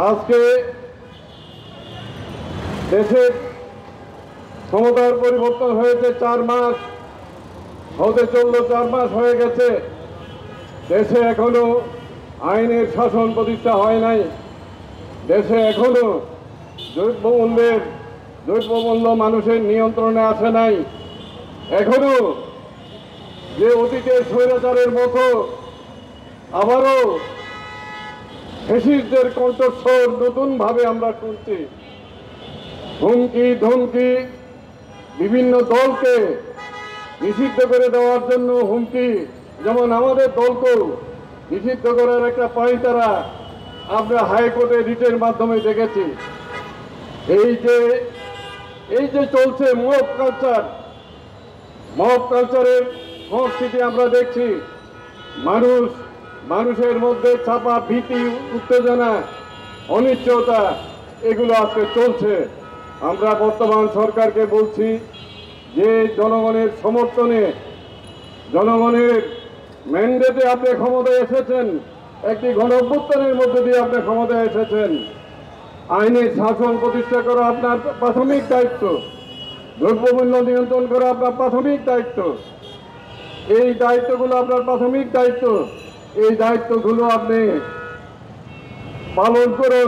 আজকে দেশের ক্ষমতার পরিবর্তন হয়েছে 4 মাস হতে চলল, 4 মাস হয়ে গেছে। দেশে এখনো আইনের শাসন প্রতিষ্ঠা হয় নাই। দেশে এখনো দ্রব্যমূল্য মানুষের নিয়ন্ত্রণে আসে নাই। এখনো যে অতীতের স্বৈরাচারের মতো আবারও ফ্যাসিস্টদের কণ্ঠস্বর নতুনভাবে আমরা শুনছি। হুমকি ধমকি, বিভিন্ন দলকে নিষিদ্ধ করে দেওয়ার জন্য হুমকি, যেমন আমাদের দলকেও নিষিদ্ধ করার একটা পাঁয়তারা আমরা হাইকোর্টে রিটের মাধ্যমে দেখেছি। এই যে চলছে মব কালচারের সংস্কৃতি আমরা দেখছি। মানুষের মধ্যে চাপা ভীতি, উত্তেজনা, অনিশ্চয়তা, এগুলো আজকে চলছে। আমরা বর্তমান সরকারকে বলছি যে জনগণের সমর্থনে, জনগণের ম্যান্ডেটে আপনি ক্ষমতায় এসেছেন, একটি গণঅভ্যুত্থানের মধ্যে দিয়ে আপনি ক্ষমতায় এসেছেন। আইনের শাসন প্রতিষ্ঠা করা আপনার প্রাথমিক দায়িত্ব, দ্রব্যমূল্য নিয়ন্ত্রণ করা আপনার প্রাথমিক দায়িত্ব। এই দায়িত্বগুলো আপনার প্রাথমিক দায়িত্ব। এই দায়িত্বগুলো আপনি পালন করে